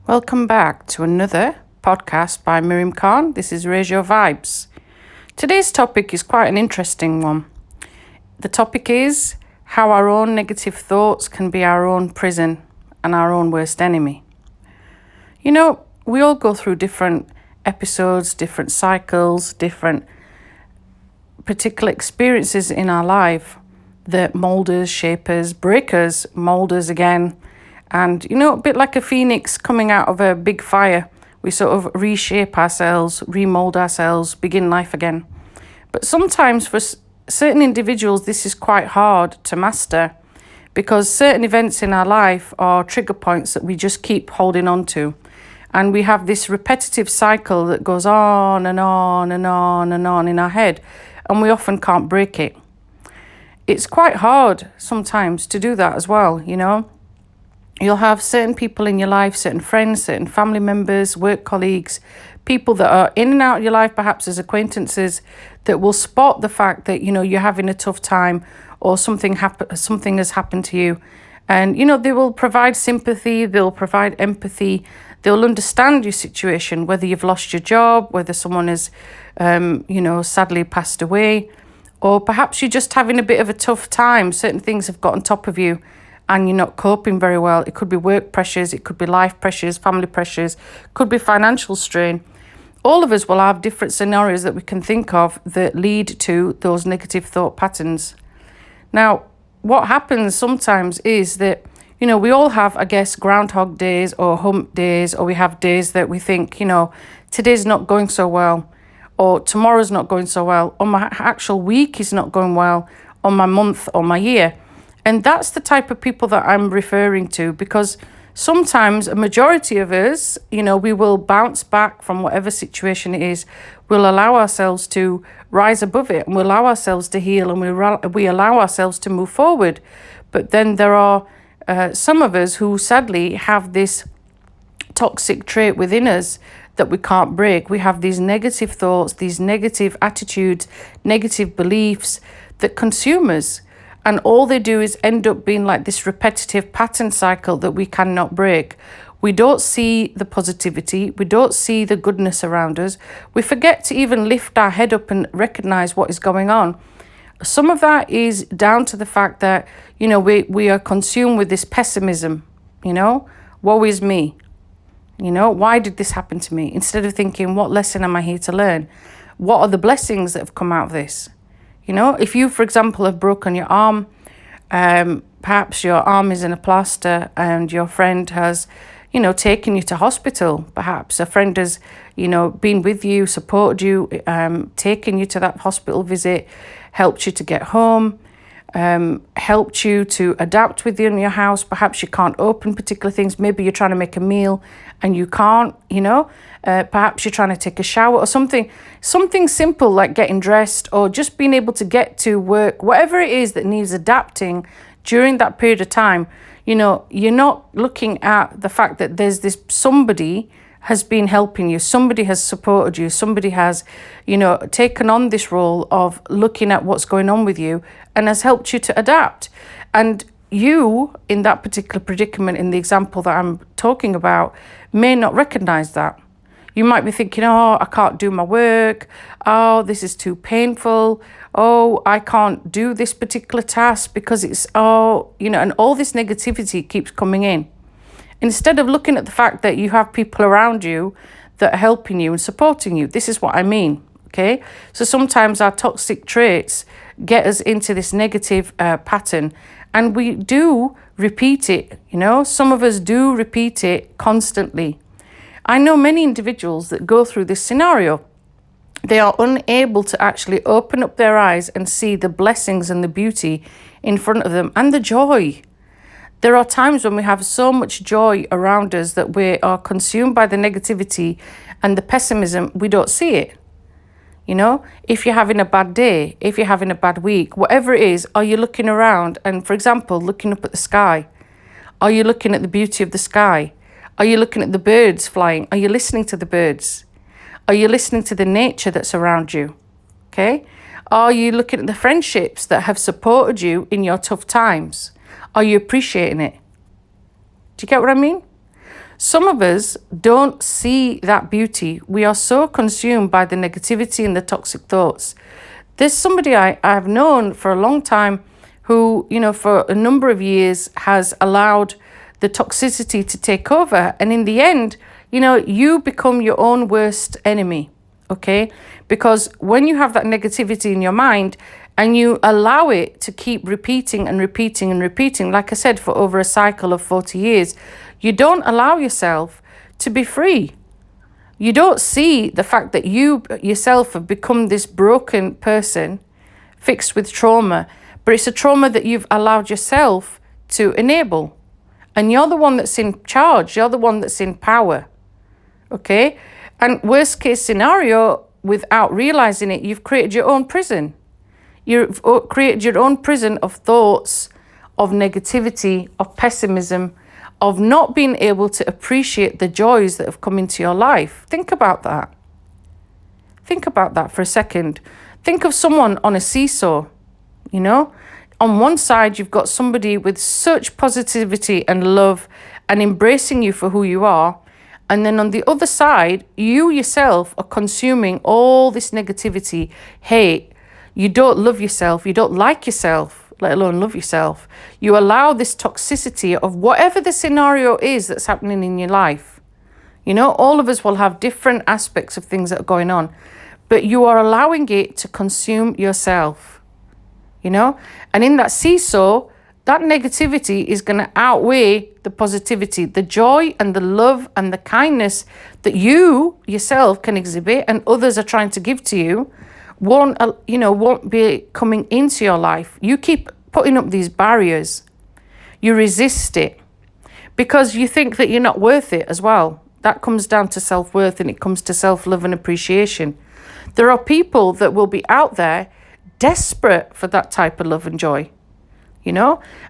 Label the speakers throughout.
Speaker 1: Welcome back to another podcast by Miriam Khan. This is Raise Your Vibes. Today's topic is quite an interesting one. The topic is how our own negative thoughts can be our own prison and our own worst enemy. You know, we all go through different episodes, different cycles, different particular experiences in our life that mold us, shape us, break us, mold us again. And, you know, a bit like a phoenix coming out of a big fire, we sort of reshape ourselves, remold ourselves, begin life again. But sometimes for certain individuals, this is quite hard to master because certain events in our life are trigger points that we just keep holding on to. And we have this repetitive cycle that goes on and on and on and on in our head, and we often can't break it. It's quite hard sometimes to do that as well, you know. You'll have certain people in your life, certain friends, certain family members, work colleagues, people that are in and out of your life, perhaps as acquaintances, that will spot the fact that, you know, you're having a tough time or something has happened to you. And, you know, they will provide sympathy, they'll provide empathy, they'll understand your situation, whether you've lost your job, whether someone has, sadly passed away, or perhaps you're just having a bit of a tough time. Certain things have got on top of you and you're not coping very well. It could be work pressures, it could be life pressures, family pressures, could be financial strain. All of us will have different scenarios that we can think of that lead to those negative thought patterns. Now, what happens sometimes is that, you know, we all have, I guess, groundhog days or hump days, or we have days that we think, you know, today's not going so well, or tomorrow's not going so well, or my actual week is not going well, or my month or my year. And that's the type of people that I'm referring to, because sometimes a majority of us, you know, we will bounce back from whatever situation it is. We'll allow ourselves to rise above it, and we'll allow ourselves to heal, and we allow ourselves to move forward. But then there are some of us who sadly have this toxic trait within us that we can't break. We have these negative thoughts, these negative attitudes, negative beliefs that consume us. And all they do is end up being like this repetitive pattern cycle that we cannot break. We don't see the positivity. We don't see the goodness around us. We forget to even lift our head up and recognize what is going on. Some of that is down to the fact that, you know, we are consumed with this pessimism, you know, woe is me. You know, why did this happen to me? Instead of thinking, what lesson am I here to learn? What are the blessings that have come out of this? You know, if you, for example, have broken your arm, perhaps your arm is in a plaster and your friend has, you know, taken you to hospital. Perhaps a friend has, you know, been with you, supported you, taken you to that hospital visit, helped you to get home, helped you to adapt within your house. Perhaps you can't open particular things. Maybe you're trying to make a meal and you can't, you know. Perhaps you're trying to take a shower or something simple like getting dressed or just being able to get to work, whatever it is that needs adapting during that period of time. You know, you're not looking at the fact that there's this somebody has been helping you, somebody has supported you, somebody has, you know, taken on this role of looking at what's going on with you and has helped you to adapt. And you, in that particular predicament, in the example that I'm talking about, may not recognize that. You might be thinking, oh, I can't do my work. Oh, this is too painful. Oh, I can't do this particular task because it's, oh, you know, and all this negativity keeps coming in. Instead of looking at the fact that you have people around you that are helping you and supporting you. This is what I mean, okay? So sometimes our toxic traits get us into this negative pattern, and we do repeat it, you know? Some of us do repeat it constantly. I know many individuals that go through this scenario. They are unable to actually open up their eyes and see the blessings and the beauty in front of them and the joy. There are times when we have so much joy around us that we are consumed by the negativity and the pessimism, we don't see it. You know, if you're having a bad day, if you're having a bad week, whatever it is, are you looking around and, for example, looking up at the sky? Are you looking at the beauty of the sky? Are you looking at the birds flying? Are you listening to the birds? Are you listening to the nature that's around you? Okay? Are you looking at the friendships that have supported you in your tough times? Are you appreciating it? Do you get what I mean? Some of us don't see that beauty. We are so consumed by the negativity and the toxic thoughts. There's somebody I've known for a long time who, for a number of years has allowed the toxicity to take over. And in the end, you become your own worst enemy, okay? Because when you have that negativity in your mind and you allow it to keep repeating and repeating and repeating, like I said, for over a cycle of 40 years, you don't allow yourself to be free. You don't see the fact that you yourself have become this broken person, fixed with trauma, but it's a trauma that you've allowed yourself to enable. And you're the one that's in charge. You're the one that's in power. Okay? And worst case scenario, without realizing it, you've created your own prison. You've created your own prison of thoughts, of negativity, of pessimism, of not being able to appreciate the joys that have come into your life. Think about that. Think about that for a second. Think of someone on a seesaw, On one side, you've got somebody with such positivity and love and embracing you for who you are. And then on the other side, you yourself are consuming all this negativity, hate. You don't love yourself. You don't like yourself, let alone love yourself. You allow this toxicity of whatever the scenario is that's happening in your life. All of us will have different aspects of things that are going on, but you are allowing it to consume yourself, And in that seesaw, that negativity is going to outweigh the positivity, the joy and the love and the kindness that you yourself can exhibit and others are trying to give to you. Won't be coming into your life. You keep putting up these barriers. You resist it because you think that you're not worth it as well. That comes down to self-worth and it comes to self-love and appreciation. There are people that will be out there desperate for that type of love and joy,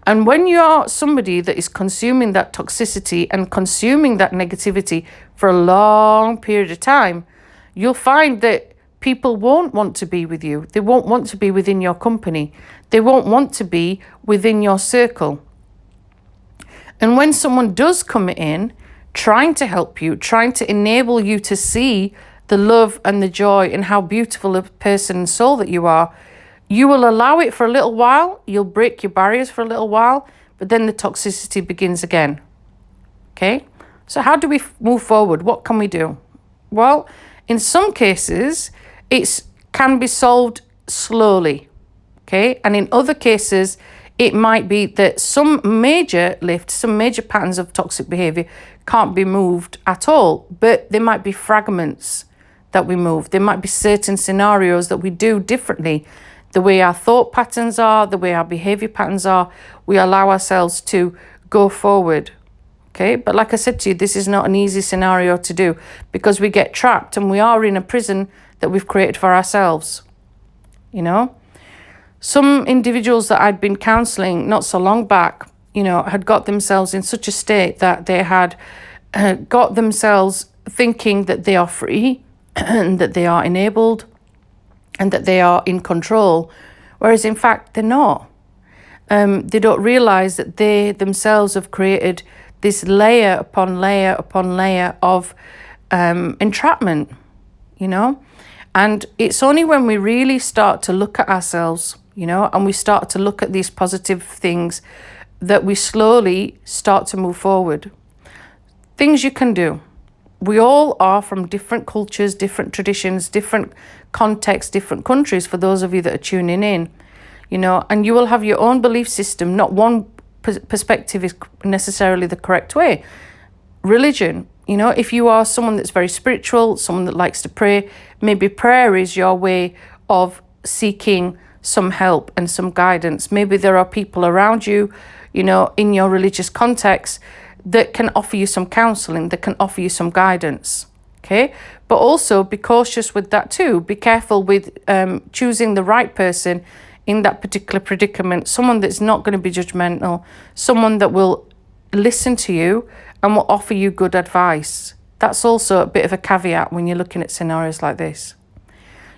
Speaker 1: And when you are somebody that is consuming that toxicity and consuming that negativity for a long period of time, you'll find that people won't want to be with you. They won't want to be within your company. They won't want to be within your circle. And when someone does come in, trying to help you, trying to enable you to see the love and the joy and how beautiful a person and soul that you are, you will allow it for a little while. You'll break your barriers for a little while, but then the toxicity begins again. Okay? So how do we move forward? What can we do? Well, in some cases, it can be solved slowly, okay? And in other cases, it might be that some major patterns of toxic behavior can't be moved at all, but there might be fragments that we move. There might be certain scenarios that we do differently. The way our thought patterns are, the way our behavior patterns are, we allow ourselves to go forward. Okay, but like I said to you, this is not an easy scenario to do because we get trapped and we are in a prison that we've created for ourselves. Some individuals that I'd been counselling not so long back, had got themselves in such a state that they had got themselves thinking that they are free and that they are enabled and that they are in control, whereas in fact they're not. They don't realise that they themselves have created this layer upon layer upon layer of entrapment, And it's only when we really start to look at ourselves, and we start to look at these positive things that we slowly start to move forward. Things you can do. We all are from different cultures, different traditions, different contexts, different countries, for those of you that are tuning in, and you will have your own belief system. Not one perspective is necessarily the correct way. Religion, if you are someone that's very spiritual, someone that likes to pray, maybe prayer is your way of seeking some help and some guidance. Maybe there are people around you, in your religious context that can offer you some counseling, that can offer you some guidance. Okay, but also be cautious with that too. Be careful with choosing the right person in that particular predicament, someone that's not going to be judgmental, someone that will listen to you and will offer you good advice. That's also a bit of a caveat when you're looking at scenarios like this.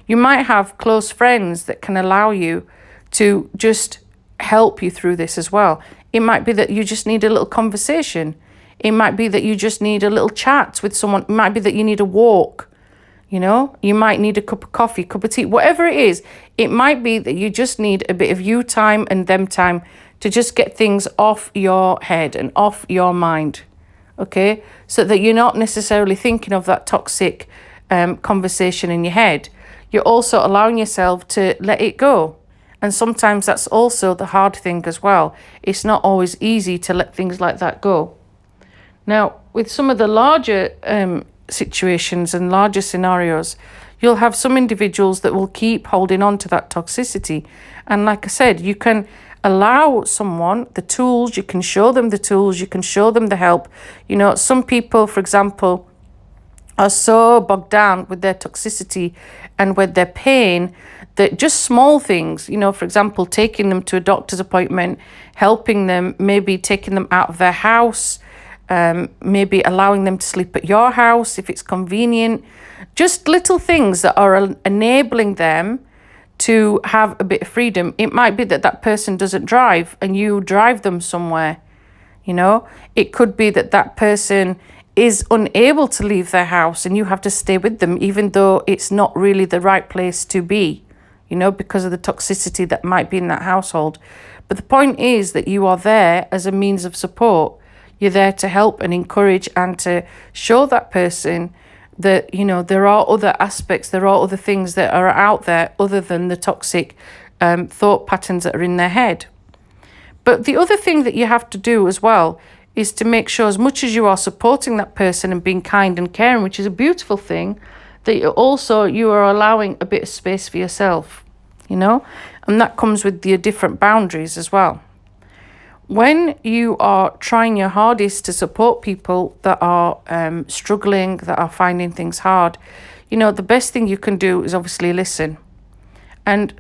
Speaker 1: You might have close friends that can allow you to just help you through this as well. It might be that you just need a little conversation. It might be that you just need a little chat with someone. It might be that you need a walk. You might need a cup of coffee, cup of tea, whatever it is. It might be that you just need a bit of you time and them time to just get things off your head and off your mind. Okay? So that you're not necessarily thinking of that toxic conversation in your head. You're also allowing yourself to let it go. And sometimes that's also the hard thing as well. It's not always easy to let things like that go. Now, with some of the larger situations and larger scenarios, you'll have some individuals that will keep holding on to that toxicity. And like I said, you can allow someone the tools, you can show them the tools, you can show them the help. Some people, for example, are so bogged down with their toxicity and with their pain that just small things, for example, taking them to a doctor's appointment, helping them, maybe taking them out of their house, maybe allowing them to sleep at your house if it's convenient, just little things that are enabling them to have a bit of freedom. It might be that that person doesn't drive and you drive them somewhere. It could be that that person is unable to leave their house and you have to stay with them, even though it's not really the right place to be, because of the toxicity that might be in that household. But the point is that you are there as a means of support. You're there to help and encourage and to show that person that, there are other aspects, there are other things that are out there other than the toxic thought patterns that are in their head. But the other thing that you have to do as well is to make sure, as much as you are supporting that person and being kind and caring, which is a beautiful thing, that you are allowing a bit of space for yourself, and that comes with your different boundaries as well. When you are trying your hardest to support people that are struggling, that are finding things hard, the best thing you can do is obviously listen. And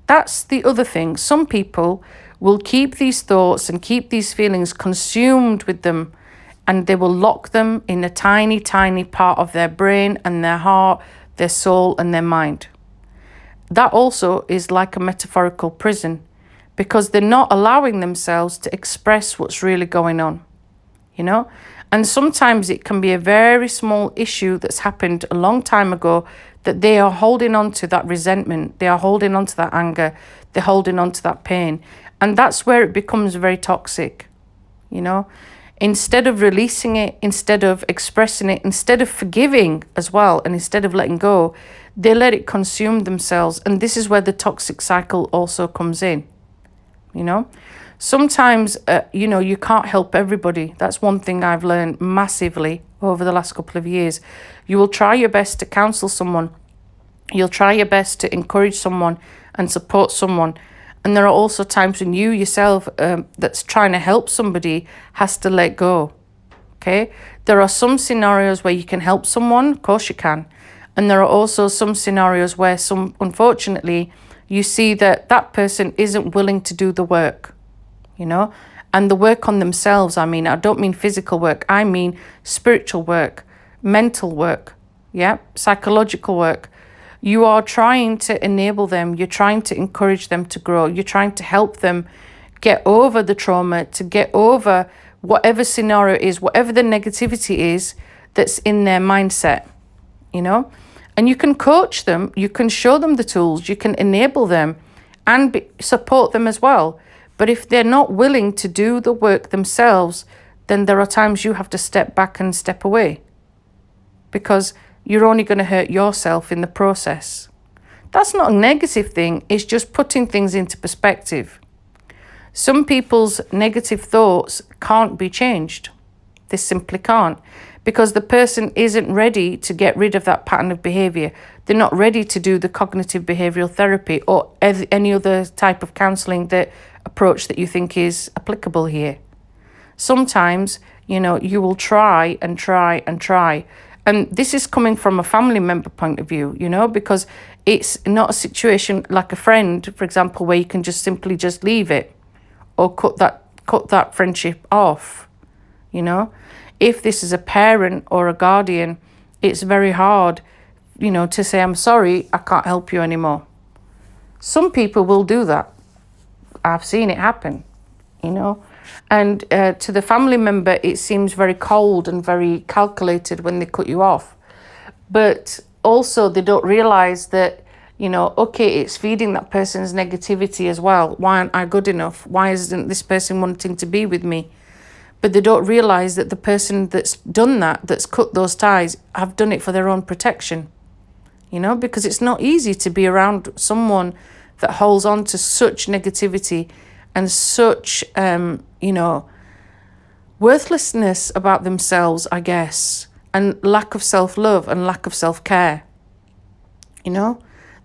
Speaker 1: that's the other thing. Some people will keep these thoughts and keep these feelings consumed with them, and they will lock them in a tiny, tiny part of their brain and their heart, their soul and their mind. That also is like a metaphorical prison, because they're not allowing themselves to express what's really going on, And sometimes it can be a very small issue that's happened a long time ago that they are holding on to that resentment, they are holding on to that anger, they're holding on to that pain. And that's where it becomes very toxic, Instead of releasing it, instead of expressing it, instead of forgiving as well, and instead of letting go, they let it consume themselves. And this is where the toxic cycle also comes in, Sometimes, you can't help everybody. That's one thing I've learned massively over the last couple of years. You will try your best to counsel someone. You'll try your best to encourage someone and support someone. And there are also times when you yourself that's trying to help somebody has to let go, okay? There are some scenarios where you can help someone, of course you can. And there are also some scenarios where unfortunately, you see that that person isn't willing to do the work, and the work on themselves. I don't mean physical work. I mean spiritual work, mental work, psychological work. You are trying to enable them. You're trying to encourage them to grow. You're trying to help them get over the trauma, to get over whatever scenario is, whatever the negativity is that's in their mindset, And you can coach them. You can show them the tools. You can enable them and support them as well. But if they're not willing to do the work themselves, then there are times you have to step back and step away, because you're only going to hurt yourself in the process. That's not a negative thing. It's just putting things into perspective. Some people's negative thoughts can't be changed. They simply can't, because the person isn't ready to get rid of that pattern of behavior. They're not ready to do the cognitive behavioral therapy or any other type of counseling approach that you think is applicable here. Sometimes, you will try and try and try. And this is coming from a family member point of view, because it's not a situation like a friend, for example, where you can just simply just leave it or cut that friendship off, If this is a parent or a guardian, it's very hard, to say, I'm sorry, I can't help you anymore. Some people will do that. I've seen it happen, And to the family member, it seems very cold and very calculated when they cut you off. But also they don't realize that, okay, it's feeding that person's negativity as well. Why aren't I good enough? Why isn't this person wanting to be with me? But they don't realize that the person that's done that, that's cut those ties, have done it for their own protection. Because it's not easy to be around someone that holds on to such negativity and such, worthlessness about themselves, I guess, and lack of self-love and lack of self-care.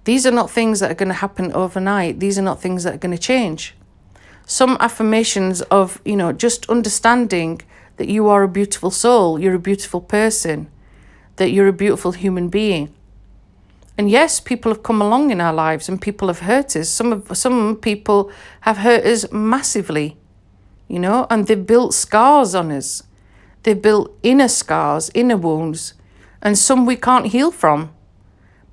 Speaker 1: These are not things that are going to happen overnight. These are not things that are going to change. Some affirmations of, just understanding that you are a beautiful soul, you're a beautiful person, that you're a beautiful human being. And yes, people have come along in our lives and people have hurt us. Some people have hurt us massively, and they've built scars on us. They've built inner scars, inner wounds, and some we can't heal from.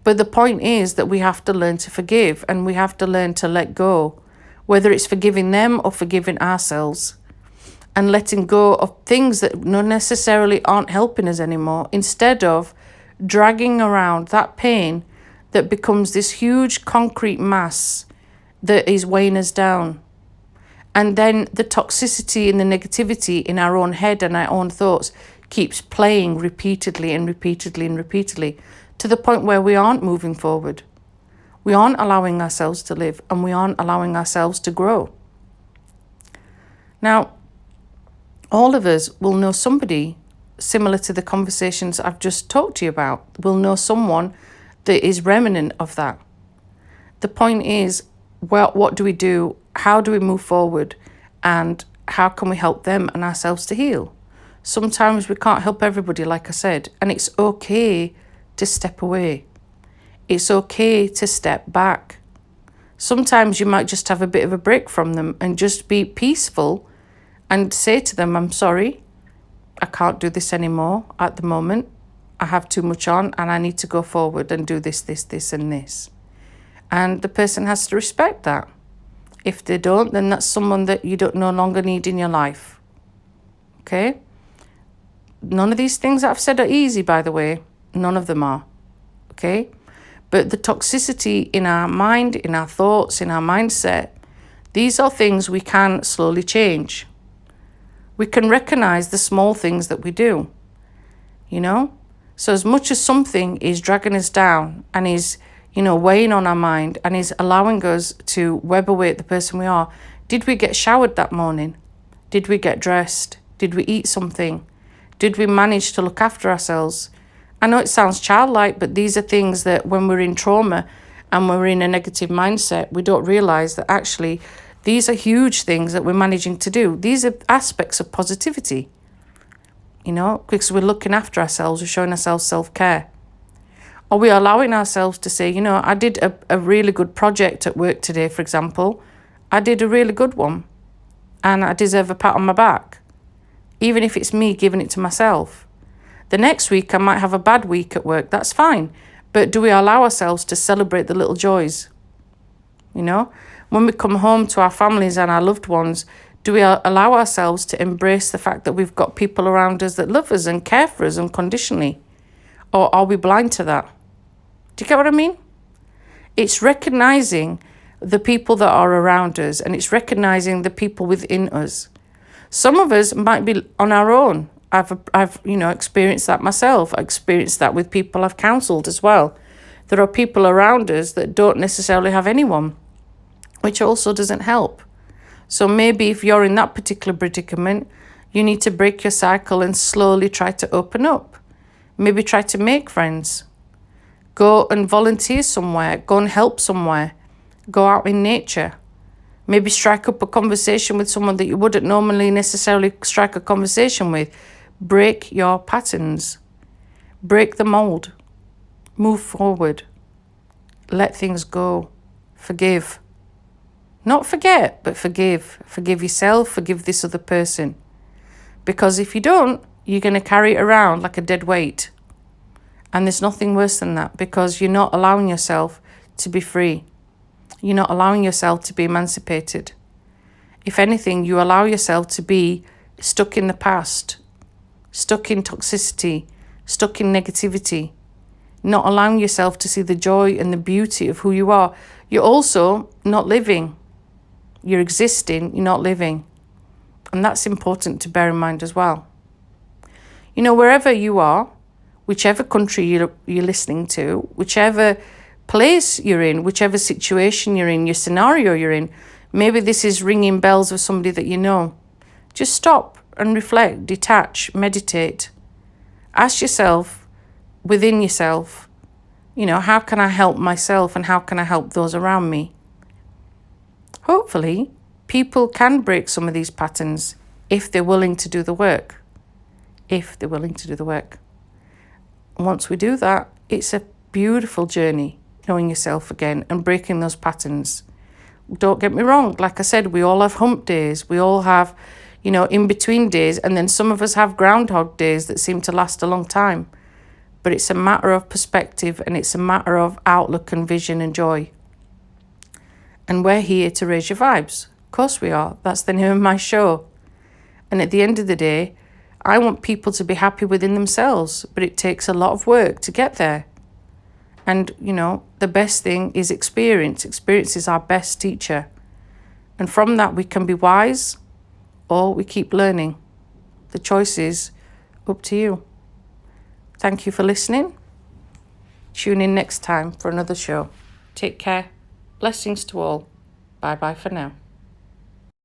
Speaker 1: But the point is that we have to learn to forgive and we have to learn to let go, whether it's forgiving them or forgiving ourselves, and letting go of things that not necessarily aren't helping us anymore, instead of dragging around that pain that becomes this huge concrete mass that is weighing us down. And then the toxicity and the negativity in our own head and our own thoughts keeps playing repeatedly and repeatedly and repeatedly, to the point where we aren't moving forward. We aren't allowing ourselves to live, and we aren't allowing ourselves to grow. Now, all of us will know somebody similar to the conversations I've just talked to you about. We'll know someone that is remnant of that. The point is, well, what do we do? How do we move forward? And how can we help them and ourselves to heal? Sometimes we can't help everybody, like I said, and it's okay to step away. It's okay to step back. Sometimes you might just have a bit of a break from them and just be peaceful and say to them, I'm sorry, I can't do this anymore at the moment. I have too much on and I need to go forward and do this, and this. And the person has to respect that. If they don't, then that's someone that you don't no longer need in your life. Okay? None of these things that I've said are easy, by the way. None of them are. Okay? But the toxicity in our mind, in our thoughts, in our mindset, these are things we can slowly change. We can recognize the small things that we do. So as much as something is dragging us down and is, weighing on our mind and is allowing us to web away at the person we are, did we get showered that morning? Did we get dressed? Did we eat something? Did we manage to look after ourselves? I know it sounds childlike, but these are things that when we're in trauma and we're in a negative mindset, we don't realize that actually these are huge things that we're managing to do. These are aspects of positivity, because we're looking after ourselves, we're showing ourselves self-care. Or we're allowing ourselves to say, I did a really good project at work today, for example. I did a really good one and I deserve a pat on my back, even if it's me giving it to myself. The next week I might have a bad week at work, that's fine. But do we allow ourselves to celebrate the little joys? When we come home to our families and our loved ones, do we allow ourselves to embrace the fact that we've got people around us that love us and care for us unconditionally? Or are we blind to that? Do you get what I mean? It's recognizing the people that are around us, and it's recognizing the people within us. Some of us might be on our own. I've experienced that myself. I experienced that with people I've counselled as well. There are people around us that don't necessarily have anyone, which also doesn't help. So maybe if you're in that particular predicament, you need to break your cycle and slowly try to open up. Maybe try to make friends. Go and volunteer somewhere. Go and help somewhere. Go out in nature. Maybe strike up a conversation with someone that you wouldn't normally necessarily strike a conversation with. Break your patterns. Break the mold. Move forward. Let things go. Forgive. Not forget, but forgive. Forgive yourself. Forgive this other person. Because if you don't, you're going to carry it around like a dead weight. And there's nothing worse than that, because you're not allowing yourself to be free. You're not allowing yourself to be emancipated. If anything, you allow yourself to be stuck in the past, stuck in toxicity, stuck in negativity, not allowing yourself to see the joy and the beauty of who you are. You're also not living. You're existing, you're not living. And that's important to bear in mind as well. You know, wherever you are, whichever country you're listening to, whichever place you're in, whichever situation you're in, your scenario you're in, maybe this is ringing bells with somebody that you know. Just stop and reflect, detach, meditate. Ask yourself, within yourself, you know, how can I help myself and how can I help those around me? Hopefully, people can break some of these patterns if they're willing to do the work. If they're willing to do the work. Once we do that, it's a beautiful journey, knowing yourself again and breaking those patterns. Don't get me wrong, like I said, we all have hump days. We all have, you know, in-between days, and then some of us have groundhog days that seem to last a long time. But it's a matter of perspective, and it's a matter of outlook and vision and joy. And we're here to raise your vibes. Of course we are. That's the name of my show. And at the end of the day, I want people to be happy within themselves, but it takes a lot of work to get there. And, you know, the best thing is experience. Experience is our best teacher. And from that, we can be wise or we keep learning. The choice is up to you. Thank you for listening. Tune in next time for another show. Take care. Blessings to all. Bye-bye for now.